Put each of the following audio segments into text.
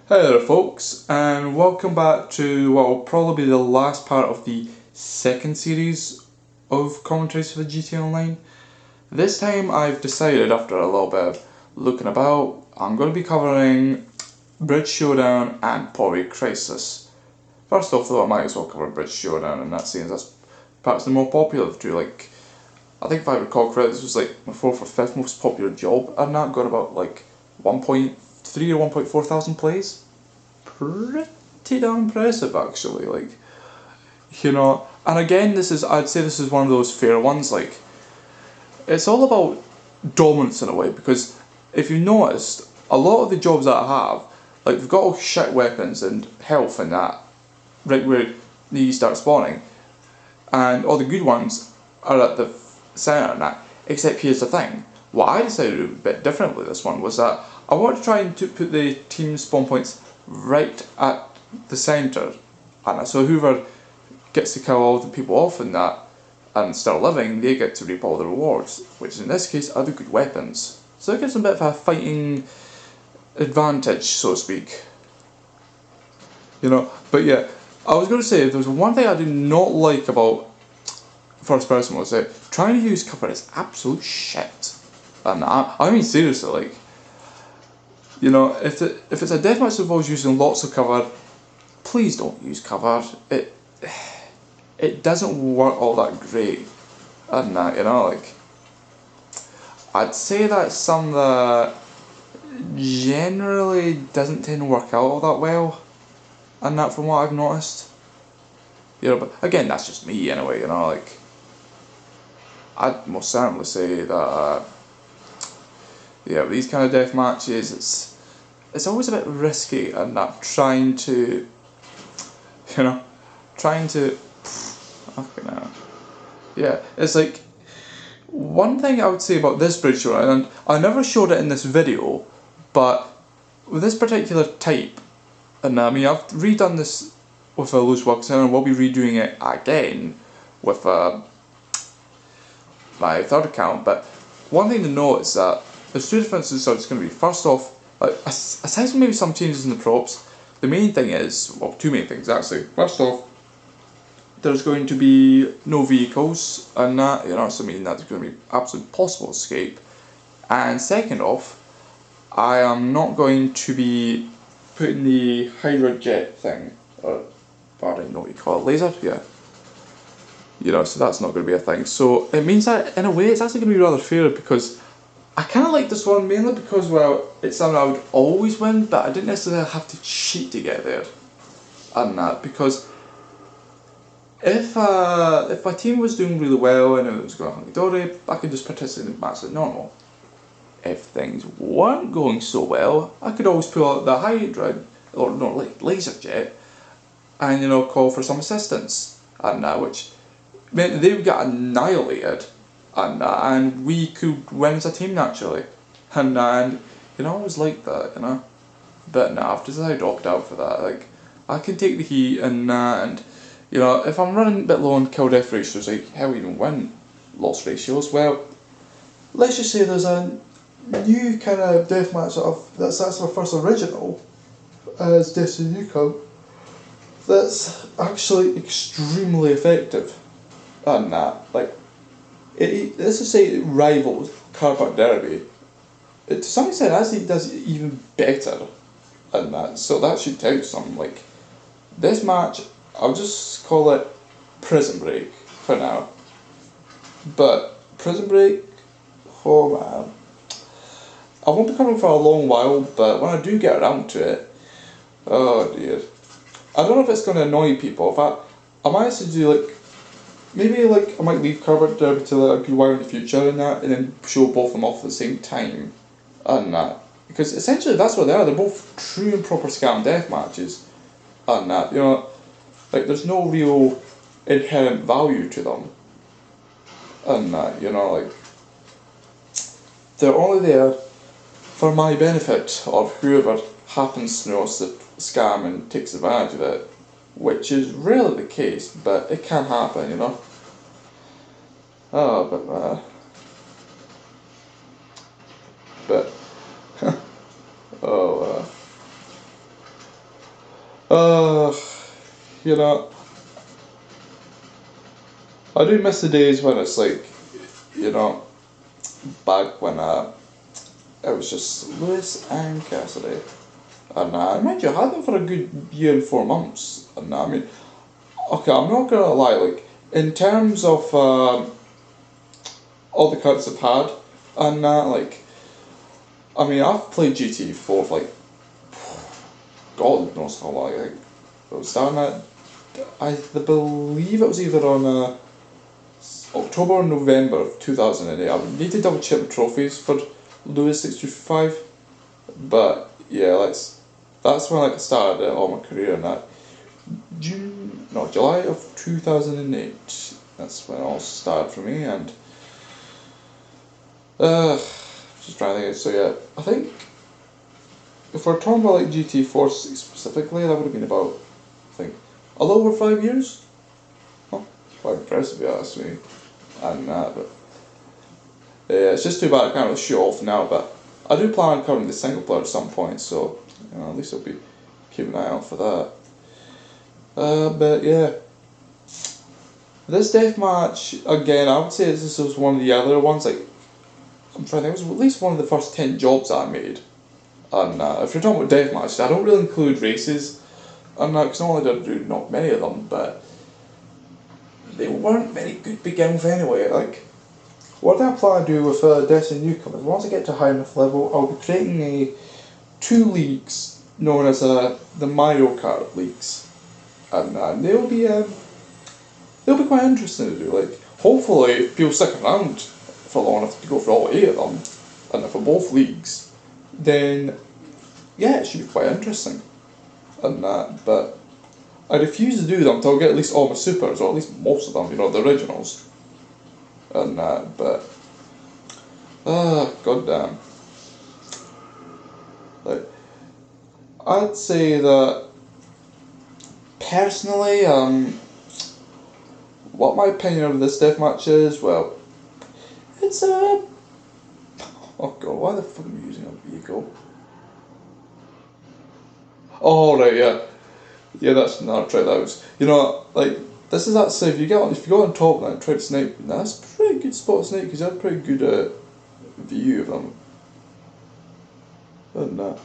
Hey there folks, and welcome back to what will probably be the last part of the second series of commentaries for the GTA Online. This time I've decided, after a little bit of looking about, I'm going to be covering Bridge Showdown and Poverty Crisis. First off though, I might as well cover Bridge Showdown, and that seems that's perhaps the more popular of the two. Like, I think if I recall correctly, this was like my 4th or 5th most popular job, and that got about like 1.3 or 1.4 thousand plays. Pretty damn impressive actually, and again, I'd say this is one of those fair ones. Like, it's all about dominance in a way, because if you noticed, a lot of the jobs that I have, like, they've got all shit weapons and health and that right where these start spawning, and all the good ones are at the centre and that. Except here's the thing, what I decided to do a bit differently this one was that I wanted to try and put the team spawn points right at the centre, and so whoever gets to kill all the people off in that and still living, they get to reap all the rewards, which in this case are the good weapons. So it gives them a bit of a fighting advantage, so to speak. But yeah, I was going to say, if there's one thing I do not like about first person was that trying to use cover is absolute shit. And I mean seriously, like, if it's a deathmatch that involves using lots of cover, please don't use cover. It doesn't work all that great, and like, I'd say that's something that generally doesn't tend to work out all that well, and that from what I've noticed. But again, that's just me anyway. Like, I'd most certainly say that with these kind of death matches, it's always a bit risky, and that trying to fucking hell. Yeah, it's like, one thing I would say about this bridge show, and I never showed it in this video, but with this particular type, and I mean, I've redone this with a loose works, and we'll be redoing it again with my third account. But one thing to note is that there's two differences. So it's going to be, first off, aside from maybe some changes in the props, the main thing is, well, two main things actually. First off, there's going to be no vehicles, and that, so I mean that's going to be absolutely impossible to escape. And second off, I am not going to be putting the Hydra jet thing, or I don't know what you call it, laser, yeah. So that's not going to be a thing. So it means that in a way it's actually going to be rather fair, because I kind of like this one mainly because, well, it's something I would always win, but I didn't necessarily have to cheat to get there. And that, because if my team was doing really well and it was going hunky-dory, I could just participate in the match like normal. If things weren't going so well, I could always pull out the Hydra, or no, like laser jet, and call for some assistance, and which meant they would get annihilated, and we could win as a team naturally, and I always liked that, But no, I've decided to opt out for that. Like, I can take the heat, and if I'm running a bit low on kill death ratios, like how we even win loss ratios, well, let's just say there's a new kind of deathmatch that's our first original as DestinyNukem that's actually extremely effective, and that, like, let's just say it rivals Car Park Derby. To some extent, it does even better than that, so that should tell you something. Like, this match, I'll just call it Prison Break for now. But Prison Break, oh man, I won't be coming for a long while, but when I do get around to it, oh dear. I don't know if it's going to annoy people. If I manage to do, like, maybe like I might leave Carbon Derby to like a good while in the future and that, and then show both of them off at the same time, and that. Because essentially that's what they are. They're both true and proper scam death matches, and that. Like, there's no real inherent value to them, and that. Like, they're only there for my benefit, or whoever happens to notice the scam and takes advantage of it, which is rarely the case, but it can happen, Oh, but oh, you know, I do miss the days when it's like, you know, back when it was just Lewis and Cassidy. And mind you, I had them for a good year and 4 months. And I mean, okay, I'm not gonna lie, like, in terms of all the cards I've had, and like, I mean, I've played GT 4 for like, God knows how long. Like, it was starting at, I believe it was either on October or November of 2008. I would need to double check the trophies for Lewis 625, but yeah, that's when I started all my career, and that July of 2008. That's when it all started for me, and just trying to think. So yeah, I think if we're talking about like GT4 specifically, that would have been about, I think, a little over 5 years. Oh, quite impressive, if you ask me. And but yeah, it's just too bad I can't really show off now. But I do plan on covering the single player at some point, so you know, at least I'll be keeping an eye out for that. But yeah, this deathmatch again, I would say this was one of the other ones. Like, I'm trying to think, it was at least one of the first 10 jobs I made. And if you're talking about deathmatches, I don't really include races, and because I only did do not many of them, but they weren't very good to begin with anyway. Like, what I plan to do with DestinyNukem is once I get to high enough level, I'll be creating 2 leagues known as the Mario Kart leagues, and they'll be quite interesting to do. Like, hopefully, if people stick around for long enough to go for all 8 of them, and for both leagues, then yeah, it should be quite interesting. And but I refuse to do them until I get at least all my supers, or at least most of them, you know, the originals. And but goddamn, like, I'd say that personally, what my opinion of this deathmatch is, well, it's oh god, why the fuck am I using a vehicle? Oh right, yeah. Yeah, that's another trick that was. You know, like, this is actually, if you go on top and try to snipe, now that's a pretty good spot to snipe because you have a pretty good view of them. And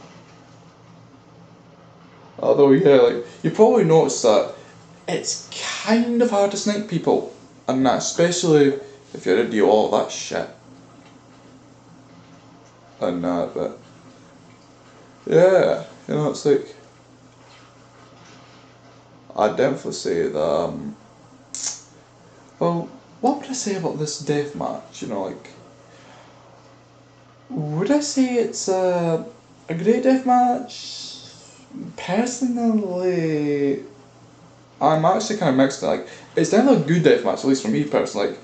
although yeah, like, you probably noticed that it's kind of hard to snipe people, and that especially if you're into all that shit. And but yeah, you know, it's like, I'd definitely say that. Well, what would I say about this deathmatch? You know, like, would I say it's a great deathmatch? Personally, I'm actually kind of mixed. Like, it's definitely a good deathmatch, at least for me personally. Like,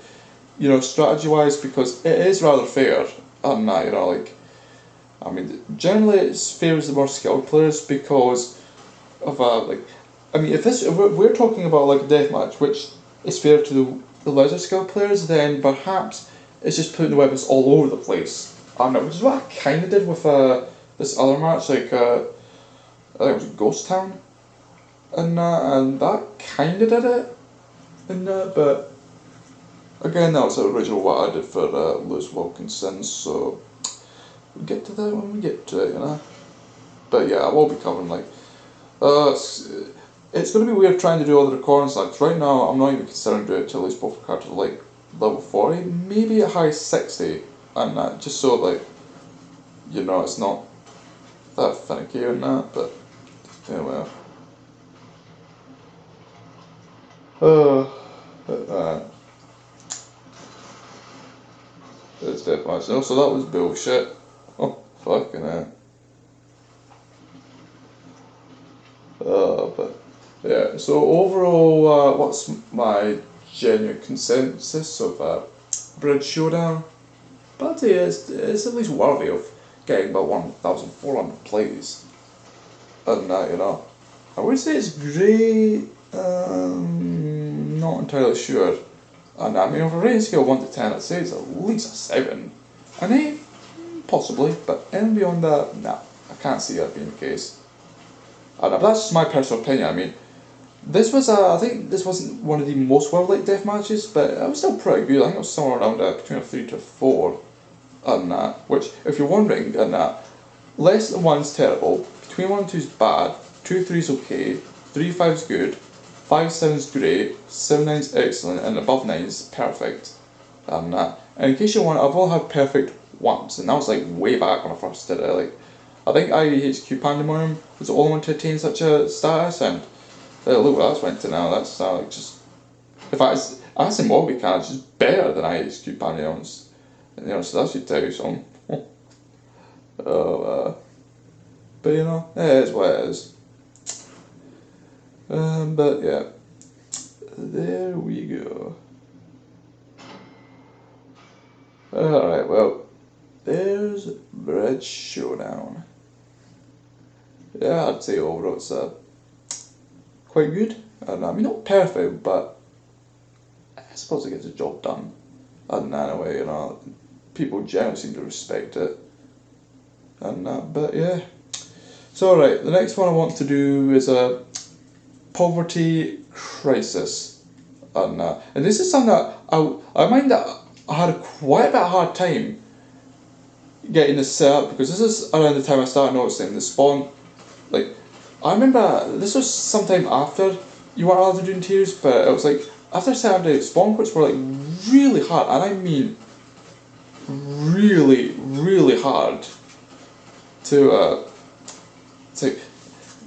you know, strategy wise, because it is rather fair. And you know, like, I mean, generally it favours the more skilled players because of like, I mean, if we're talking about like a deathmatch, which is fair to the lesser skilled players, then perhaps it's just putting the weapons all over the place. Which is what I kind of did with this other match, like I think it was Ghost Town, and that kind of did it, but again, that was the original what I did for Lewis Wilkinson, so we'll get to that when we get to it, you know. But yeah, I will be covering like, it's going to be weird trying to do all the recordings. Like, right now, I'm not even considering doing it till at least both characters are like level 40, maybe a high 60, and just so like, you know, it's not that finicky and that, but anyway. It's definitely so. So that was bullshit. Oh, fucking hell. But yeah. So overall, what's my genuine consensus of Bridge Showdown? But yeah, it's at least worthy of getting about 1,400 plays. And you know, I would say it's great. Not entirely sure. And I mean, on a rating scale of 1 to 10, I'd say it's at least a 7. An 8, possibly, but anything beyond that, nah, I can't see that being the case. But that's just my personal opinion. I mean, This was I think this wasn't one of the most well-liked death matches, but it was still pretty good. I think it was somewhere around between a 3 to a 4 on that. Which, if you're wondering, on that, less than 1's terrible, between 1 and 2's bad, 2 3's okay, 3 5's good, 5 7's great, 7 9's excellent, and above 9's perfect. And in case you're wondering, I've only had perfect once, and that was like way back when I first did it. Like, I think IHQ Pandemonium was the only one to attain such a status, and look what that's went to now. That's like just, in fact, I say Moby Can is just better than IHQ Pandemonium's. You know, so that should tell you something. But you know, it is what it is. But yeah, there we go. Alright, well, there's Bridge Showdown. Yeah, I'd say overall it's quite good. And I mean, not perfect, but I suppose it gets the job done. And anyway, you know, people generally seem to respect it. And but yeah. So alright, the next one I want to do is a poverty crisis. And this is something that I mind that I had quite a bit of a hard time getting this set up, because this is around the time I started noticing the spawn. Like, I remember this was sometime after you weren't allowed to do interiors, but it was like after a certain day, spawn quits were like really hard, and I mean really, really hard to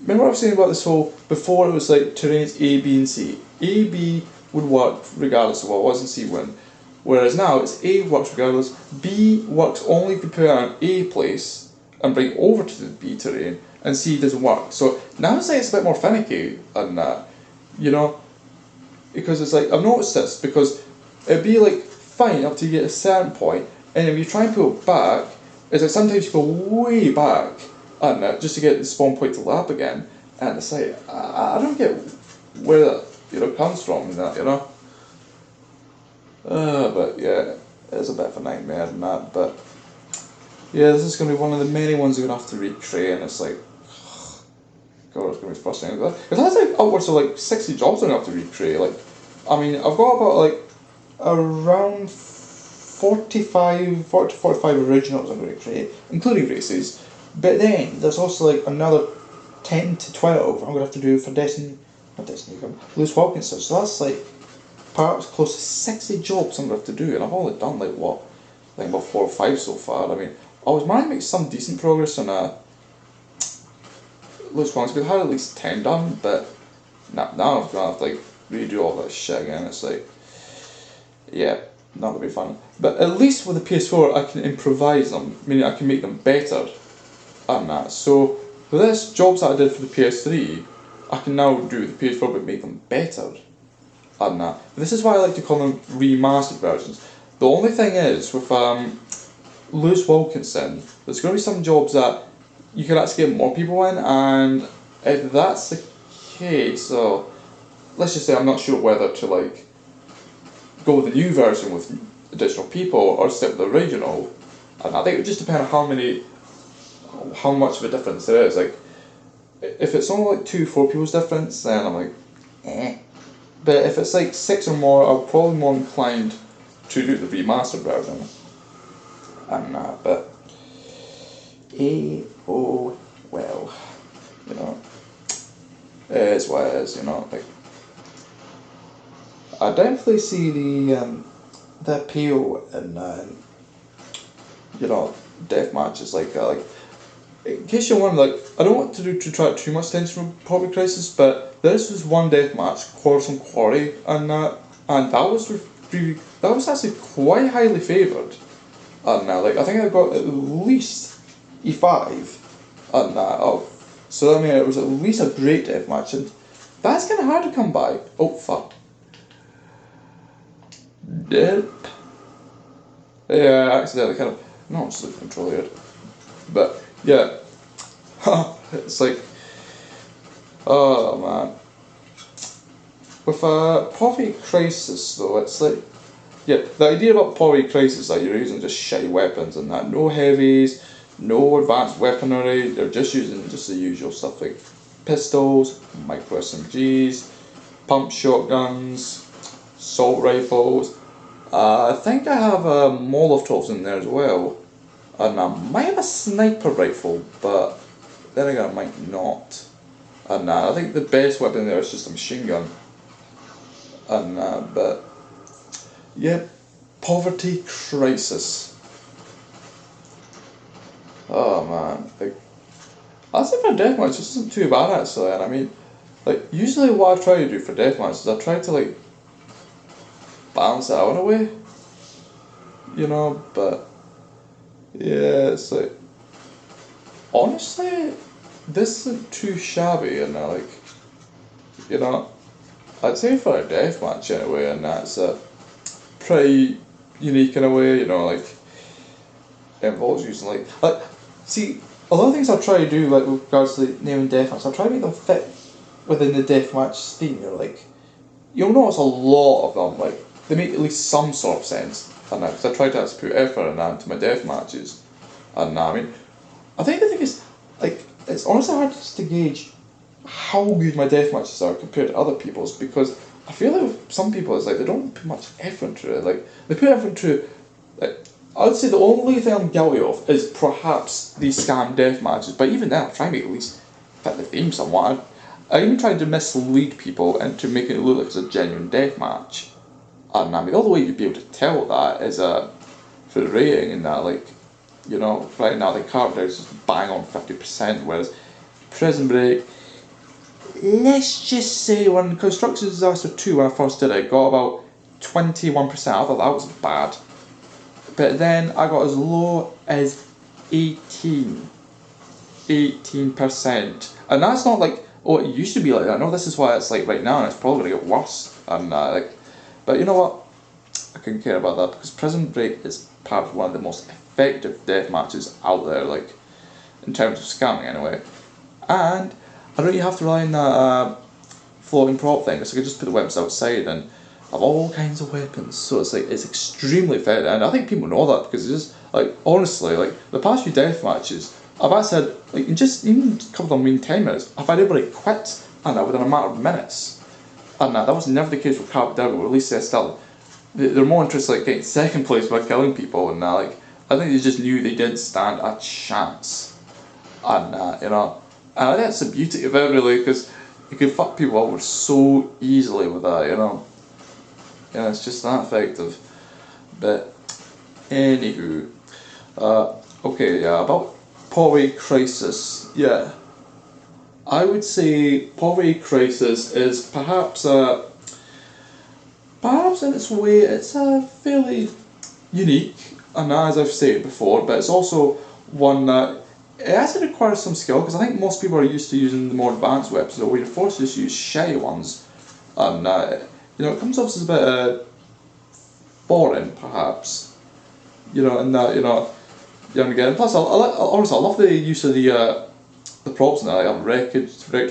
remember what I was saying about this whole, before it was like terrains A, B and C. A, B would work regardless of what was, and C wouldn't. Whereas now it's A works regardless, B works only if you put it on A place and bring it over to the B terrain, and C doesn't work. So now it's like it's a bit more finicky than that, you know? Because it's like, I've noticed this, because it'd be like fine up to you get a certain point, and if you try and pull it back, it's like sometimes you go way back and just to get the spawn point to lap again, and it's like, I don't get where that, you know, comes from, that, you know? But yeah, it's a bit of a nightmare and that, but yeah, this is going to be one of the many ones you're going to have to recreate, and it's like, God, it's going to be frustrating. Because that's like upwards of like 60 jobs I'm going to have to recreate. Like, I mean, I've got about like around 40 to 45 originals I'm going to create, including races, but then there's also like another 10 to 12 I'm going to have to do for DestinyNukem, Lewis Wilkinson, so that's like perhaps close to 60 jobs I'm going to have to do, and I've only done like what, I think about 4 or 5 so far. I mean, I was managing to make some decent progress on Lewis Wilkinson, because I had at least 10 done, but now I'm going to have to like redo all that shit again. It's like, yeah, not going to be fun. But at least with the PS4 I can improvise them, meaning I can make them better and that. So for this, jobs that I did for the PS3, I can now do the PS4 but make them better and that. This is why I like to call them remastered versions. The only thing is, with Lewis Wilkinson, there's going to be some jobs that you can actually get more people in, and if that's the case, so let's just say I'm not sure whether to like go with the new version with additional people or stick with the original. And I think it would just depend on how much of a difference there is. Like, if it's only like 2-4 people's difference, then I'm like, eh. But if it's like 6 or more, I'm probably more inclined to do the remastered version. And but oh well, you know, it is what it is, you know. Like, I definitely see the appeal in you know, death matches like in case you're wondering, like, I don't want to detract too much attention from Poverty Crisis, but this was one death match, Quarrelsome Quarry, and that was actually quite highly favoured. And like, I think I got at least E5 on that. So I mean, it was at least a great death match, and that's kind of hard to come by. Oh fuck. Derp. Yeah, I accidentally kind of not sleep control here, but yeah, it's like, oh man. With Poverty Crisis though, it's like, yeah, the idea about Poverty Crisis is that you're using just shitty weapons and that, no heavies, no advanced weaponry, they're just using just the usual stuff like pistols, micro SMGs, pump shotguns, assault rifles. I think I have Molotovs in there as well. And I might have a sniper rifle, but then again I might not. And I think the best weapon there is just a machine gun. And but yeah, poverty crisis. Oh man, like, I'd say for deathmatch this isn't too bad actually. And I mean, like usually what I try to do for deathmatch is I try to like balance it out in a way, you know. But yeah, it's like honestly, this isn't too shabby, and like, you know, I'd say for a deathmatch anyway, and that's pretty unique in a way, you know, like it involves using like see a lot of things I try to do like with regards to like, naming deathmatch, I try to make them fit within the deathmatch theme. You're like, you'll notice a lot of them like they make at least some sort of sense, and because I try to actually put effort into my death matches, and I mean, I think the thing is like it's honestly hard just to gauge how good my death matches are compared to other people's, because I feel like with some people it's like they don't put much effort into it. Like they put effort into like I would say the only thing I'm guilty of is perhaps these scam death matches, but even then I try to make at least fit the theme somewhat. I even tried to mislead people into making it look like it's a genuine death match. And I mean the only way you'd be able to tell that is for the rating and that, like, you know, right now the Carpenter is just bang on 50%, whereas Prison Break, let's just say when Construction Disaster 2 when I first did it, got about 21%. I thought that was bad. But then I got as low as 18%. And that's not like, oh, it used to be like that. No, this is why it's like right now, and it's probably going to get worse. And like, but you know what? I couldn't care about that because Prison Break is perhaps one of the most effective death matches out there, like in terms of scamming anyway. And I don't really have to rely on that floating prop thing, so I could just put the weapons outside and have all kinds of weapons. So it's like it's extremely effective, and I think people know that because it's just like honestly, like the past few death matches, I've actually had like in just even a couple of them in 10 minutes, I've had everybody quit and that within a matter of minutes. And that was never the case with Carp Devil, or at least they're more interested in like, getting second place by killing people, and like I think they just knew they didn't stand a chance. And you know, and I think that's the beauty of it really, because you can fuck people over so easily with that, you know. Yeah, it's just that effective. But anywho, okay, yeah, about poverty crisis. Yeah, I would say poverty crisis is perhaps perhaps in its way it's fairly unique, and as I've stated before, but it's also one that it actually requires some skill, because I think most people are used to using the more advanced weapons, so we're forced to just use shitty ones, and you know, it comes off as a bit boring, perhaps, you know, and that, you know, again. Plus, honestly, I love the use of the props now, like wrecked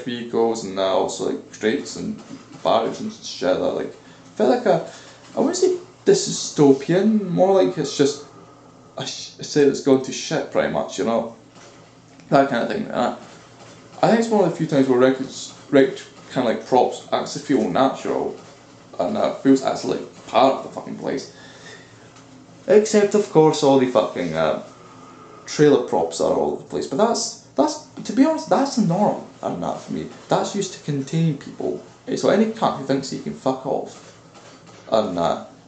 vehicles, and also like crates and barracks and shit. That like felt like I wouldn't say dystopian, more like it's just a say that's gone to shit, pretty much, you know, that kind of thing. I think it's one of the few times where wrecked kind of like props actually feel natural, and feels actually like part of the fucking place. Except of course all the fucking trailer props are all over the place. But that's to be honest, that's the norm, and that for me. That's used to contain people. So any cunt who thinks he can fuck off, and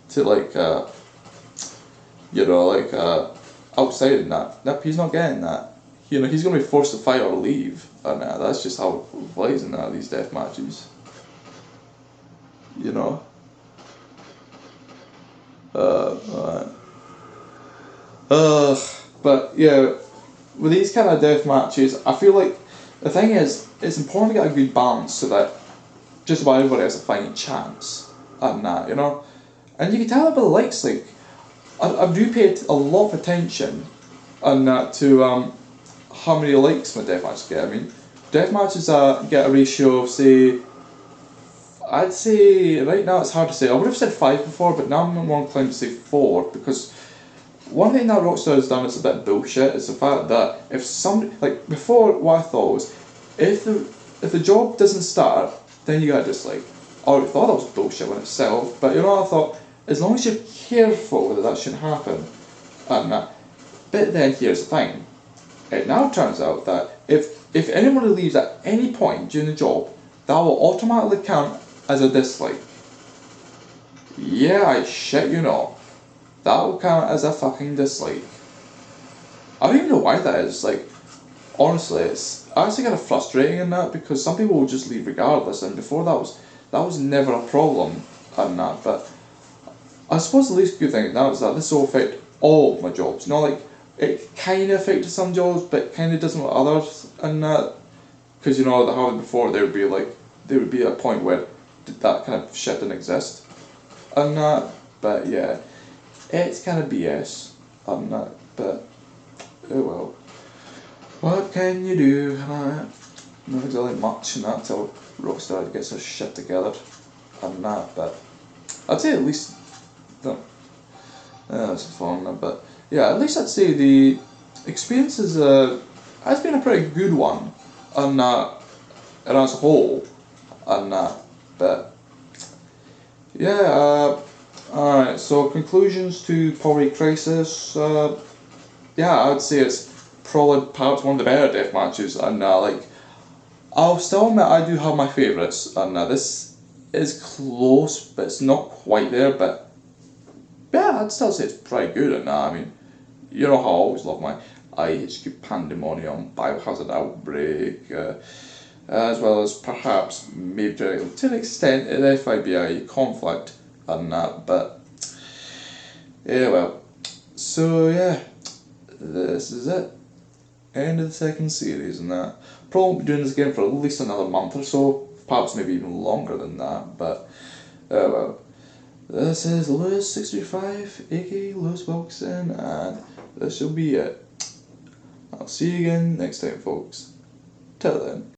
to like you know, like outside in that he's not getting that. You know, he's gonna be forced to fight or leave, and that's just how it plays in these death matches. You know. But yeah, with these kind of death matches, I feel like the thing is, it's important to get a good balance so that just about everybody has a fighting chance, and you know, and you can tell by the likes, like I do pay a lot of attention, and to how many likes my death matches get. I mean, death matches get a ratio of say, I'd say right now it's hard to say. I would have said 5 before, but now I'm more inclined to say 4, because one thing that Rockstar has done is a bit bullshit is the fact that if somebody, like before, what I thought was if the job doesn't start, then you got a dislike. I already thought that was bullshit when itself, but you know, I thought, as long as you're careful that shouldn't happen, and but then here's the thing, it now turns out that if anybody leaves at any point during the job, that will automatically count as a dislike. Yeah, I shit you not. That will count as a fucking dislike. I don't even know why that is, like, honestly, it's actually kind of frustrating in that, because some people will just leave regardless, and before that was never a problem and that, but I suppose the least good thing now is that this will affect all of my jobs. Not like it kind of affected some jobs, but kind of doesn't with others and that. Because you know, how before there would be a point where that kind of shit didn't exist and that. But yeah, it's kind of BS and that. But oh well, what can you do? Not exactly much and that until Rockstar gets their shit together and that. But I'd say at least. That's fun, but yeah, at least I'd say the experience has been a pretty good one, and as a whole, and but yeah, alright. So conclusions to Poverty Crisis. Yeah, I would say it's probably perhaps one of the better death matches, and like I'll still admit I do have my favourites, and this is close, but it's not quite there, but. Yeah, I'd still say it's pretty good and I mean, you know how I always love my IHQ Pandemonium, Biohazard Outbreak, as well as perhaps, maybe to an extent, an FIBI Conflict and that, but yeah, well. So yeah, this is it. End of the second series and that. Probably won't be doing this again for at least another month or so, perhaps maybe even longer than that, but well. This is Lewis65, aka Lewis Wilson, and this will be it. I'll see you again next time, folks. Till then.